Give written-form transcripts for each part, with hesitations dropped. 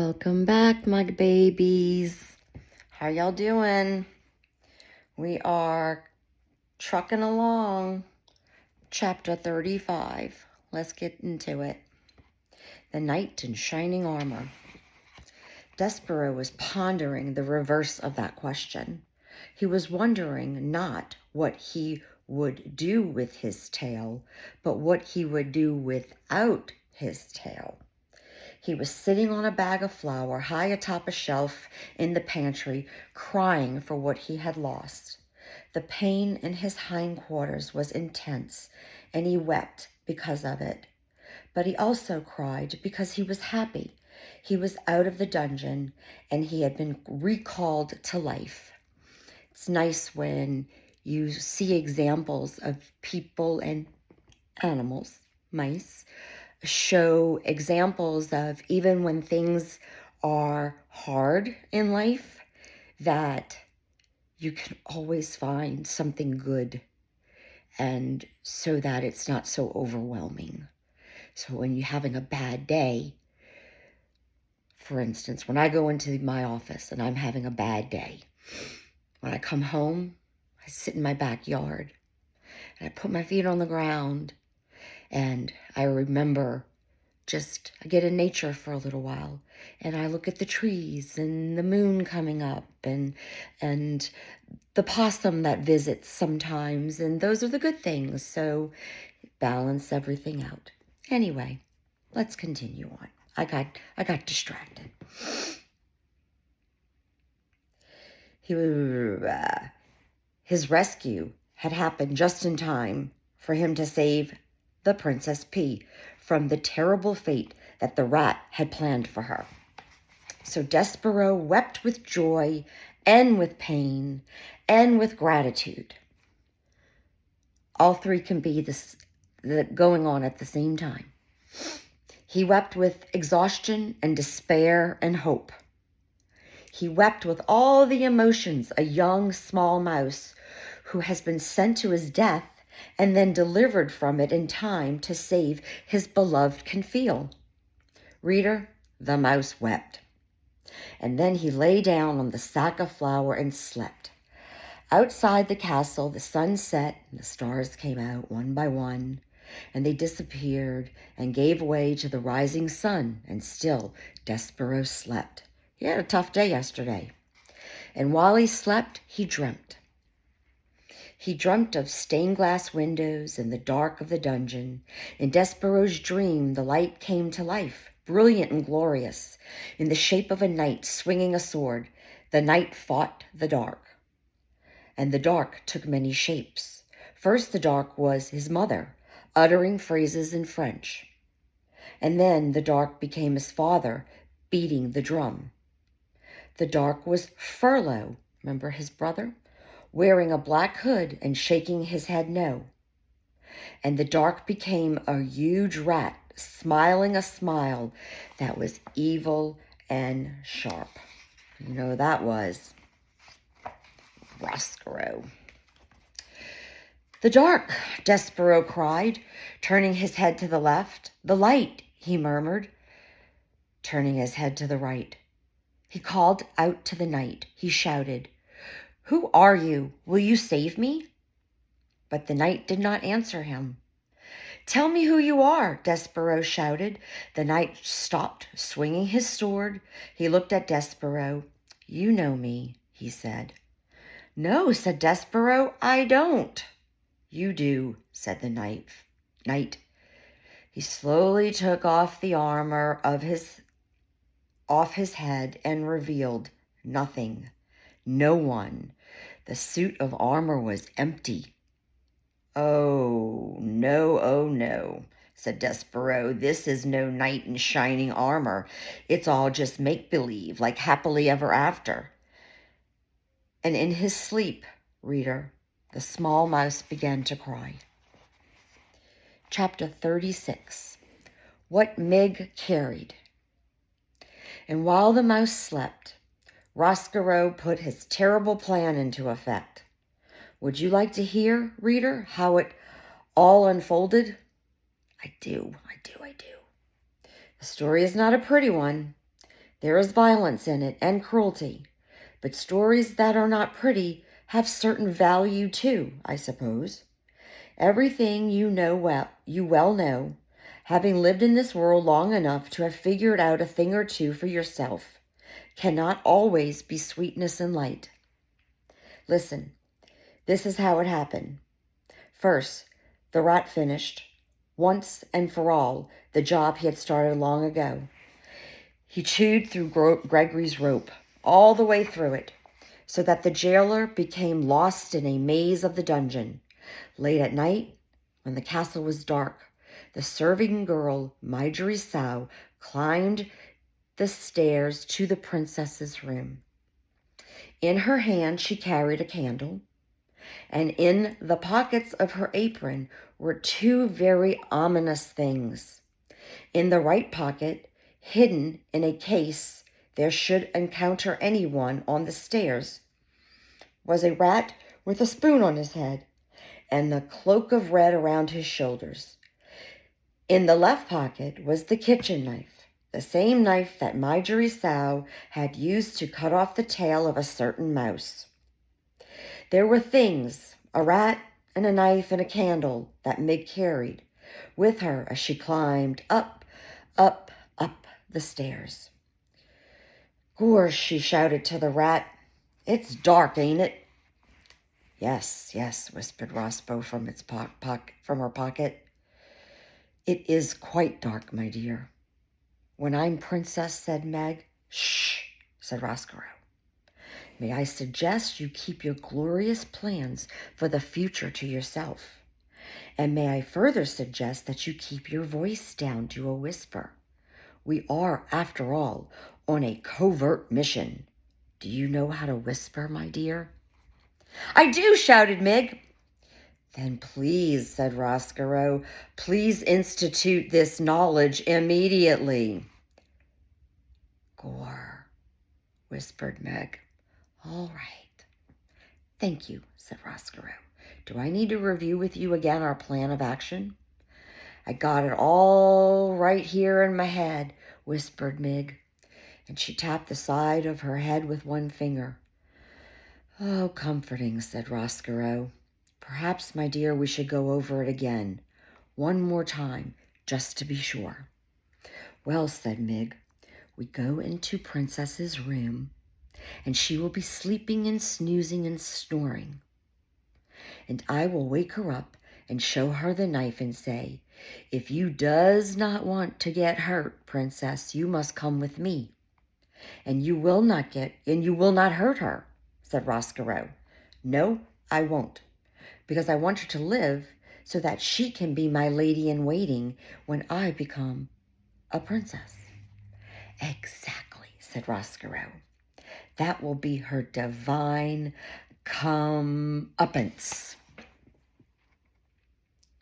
Welcome back, my babies. How y'all doing? We are trucking along. Chapter 35. Let's get into it. The Knight in Shining Armor. Despero was pondering the reverse of that question. He was wondering not what he would do with his tail, but what he would do without his tail. He was sitting on a bag of flour high atop a shelf in the pantry, crying for what he had lost. The pain in his hindquarters was intense, and he wept because of it. But he also cried because he was happy. He was out of the dungeon, and he had been recalled to life. It's nice when you see examples of people and animals, mice, show examples of even when things are hard in life, that you can always find something good, and so that it's not so overwhelming. So when you're having a bad day, for instance, when I go into my office and I'm having a bad day, when I come home, I sit in my backyard and I put my feet on the ground, and I remember I get in nature for a little while, and I look at the trees and the moon coming up and the possum that visits sometimes, and those are the good things. So balance everything out. Anyway, let's continue on. I got distracted. His rescue had happened just in time for him to save the Princess P from the terrible fate that the rat had planned for her. So Despero wept with joy and with pain and with gratitude. All three can be going on at the same time. He wept with exhaustion and despair and hope. He wept with all the emotions a young small mouse who has been sent to his death and then delivered from it in time to save his beloved can feel. Reader, the mouse wept. And then he lay down on the sack of flour and slept. Outside the castle, the sun set and the stars came out one by one, and they disappeared and gave way to the rising sun, and still Despero slept. He had a tough day yesterday. And while he slept, he dreamt. He dreamt of stained glass windows in the dark of the dungeon. In Despero's dream, the light came to life, brilliant and glorious, in the shape of a knight swinging a sword. The knight fought the dark. And the dark took many shapes. First, the dark was his mother, uttering phrases in French. And then the dark became his father, beating the drum. The dark was Furlough, remember his brother? Wearing a black hood and shaking his head no. And the dark became a huge rat, smiling a smile that was evil and sharp. You know that was Roscoe. The dark, Despero cried, turning his head to the left. The light, he murmured, turning his head to the right. He called out to the night. He shouted, "Who are you? Will you save me?" But the knight did not answer him. "Tell me who you are," Despero shouted. The knight stopped, swinging his sword. He looked at Despero. "You know me," he said. "No," said Despero, "I don't." "You do," said the knight. He slowly took off the armor off his head and revealed nothing, no one. The suit of armor was empty. "Oh, no, said Despero. "This is no knight in shining armor. It's all just make-believe, like happily ever after." And in his sleep, reader, the small mouse began to cry. Chapter 36. What Mig Carried. And while the mouse slept, Roscoe put his terrible plan into effect. Would you like to hear, reader, how it all unfolded? I do. The story is not a pretty one. There is violence in it and cruelty, but stories that are not pretty have certain value too, I suppose. Everything you well know, having lived in this world long enough to have figured out a thing or two for yourself, cannot always be sweetness and light. Listen, this is how it happened. First, the rat finished, once and for all, the job he had started long ago. He chewed through Gregory's rope, all the way through it, so that the jailer became lost in a maze of the dungeon. Late at night, when the castle was dark, the serving girl, Marjorie Sow, climbed the stairs to the princess's room. In her hand she carried a candle, and in the pockets of her apron were two very ominous things. In the right pocket, hidden in a case there should encounter anyone on the stairs, was a rat with a spoon on his head and the cloak of red around his shoulders. In the left pocket was the kitchen knife, the same knife that Marjorie Sow had used to cut off the tail of a certain mouse. There were things, a rat and a knife and a candle, that Mig carried with her as she climbed up the stairs. "Gosh," she shouted to the rat, "it's dark, ain't it?" Yes, whispered Rospo from her pocket. "It is quite dark, my dear." "When I'm princess," said Meg. "Shh," said Roscoe. "May I suggest you keep your glorious plans for the future to yourself? And may I further suggest that you keep your voice down to a whisper? We are, after all, on a covert mission. Do you know how to whisper, my dear?" "I do," shouted Mig. "Then please," said Roscoe, "please institute this knowledge immediately." "Gore," whispered Meg. "All right." "Thank you," said Roscoe. "Do I need to review with you again our plan of action?" "I got it all right here in my head," whispered Mig, and she tapped the side of her head with one finger. "Oh, comforting," said Roscoe. "Perhaps, my dear, we should go over it again, one more time, just to be sure." "Well," said Mig, "we go into Princess's room, and she will be sleeping and snoozing and snoring. And I will wake her up and show her the knife and say, 'If you does not want to get hurt, Princess, you must come with me. And you will not hurt her,'" said Roscoe. "No, I won't, because I want her to live so that she can be my lady-in-waiting when I become a princess." "Exactly," said Roscoe. "That will be her divine comeuppance."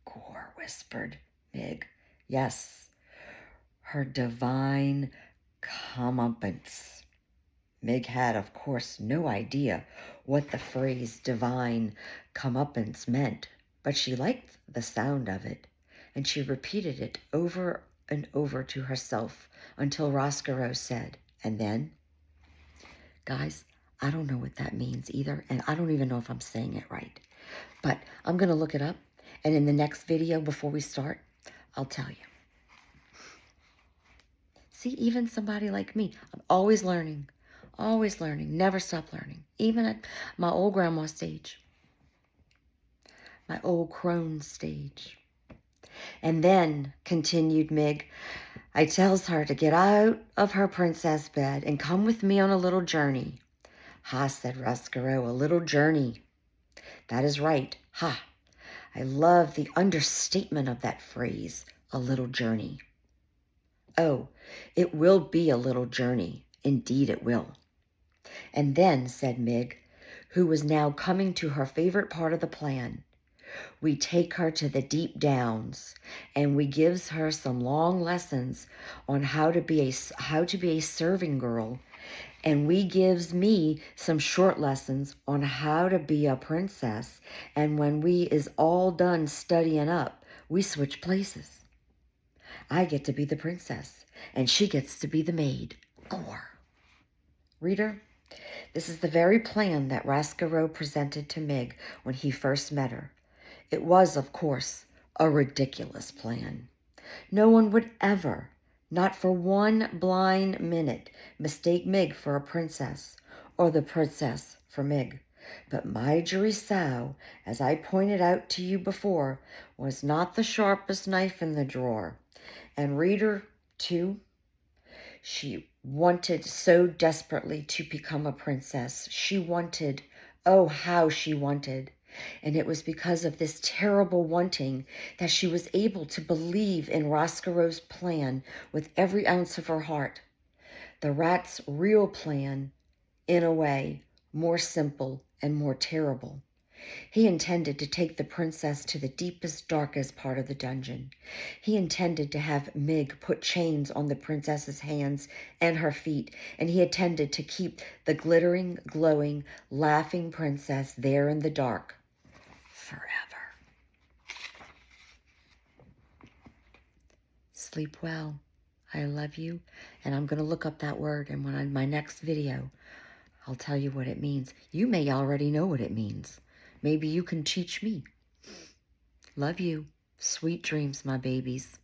"Gore," whispered Mig. "Yes, her divine comeuppance." Mig had, of course, no idea what the phrase divine comeuppance meant, but she liked the sound of it, and she repeated it over and over to herself until Roscoe said, "And then?" Guys, I don't know what that means either, and I don't even know if I'm saying it right, but I'm going to look it up, and in the next video before we start, I'll tell you. See, even somebody like me, I'm always learning, never stop learning, even at my old grandma stage, my old crone stage. "And then," continued Mig, "I tells her to get out of her princess bed and come with me on a little journey." "Ha," said Roscoe, "a little journey." "That is right. Ha. I love the understatement of that phrase, a little journey." "Oh, it will be a little journey. Indeed it will." "And then," said Mig, who was now coming to her favorite part of the plan, "we take her to the deep downs, and we gives her some long lessons on how to be a serving girl, and we gives me some short lessons on how to be a princess, and when we is all done studying up, we switch places. I get to be the princess, and she gets to be the maid." Gore. Reader, this is the very plan that Roscoe presented to Mig when he first met her. It was, of course, a ridiculous plan. No one would ever, not for one blind minute, mistake Mig for a princess, or the princess for Mig. But Marjorie Sow, as I pointed out to you before, was not the sharpest knife in the drawer. And reader, too, she wanted so desperately to become a princess. She wanted, oh, how she wanted. And it was because of this terrible wanting that she was able to believe in Roscoe's plan with every ounce of her heart. The rat's real plan, in a way, more simple and more terrible. He intended to take the princess to the deepest, darkest part of the dungeon. He intended to have Mig put chains on the princess's hands and her feet, and he intended to keep the glittering, glowing, laughing princess there in the dark forever. Sleep well. I love you, and I'm going to look up that word, and when in my next video, I'll tell you what it means. You may already know what it means. Maybe you can teach me. Love you. Sweet dreams, my babies.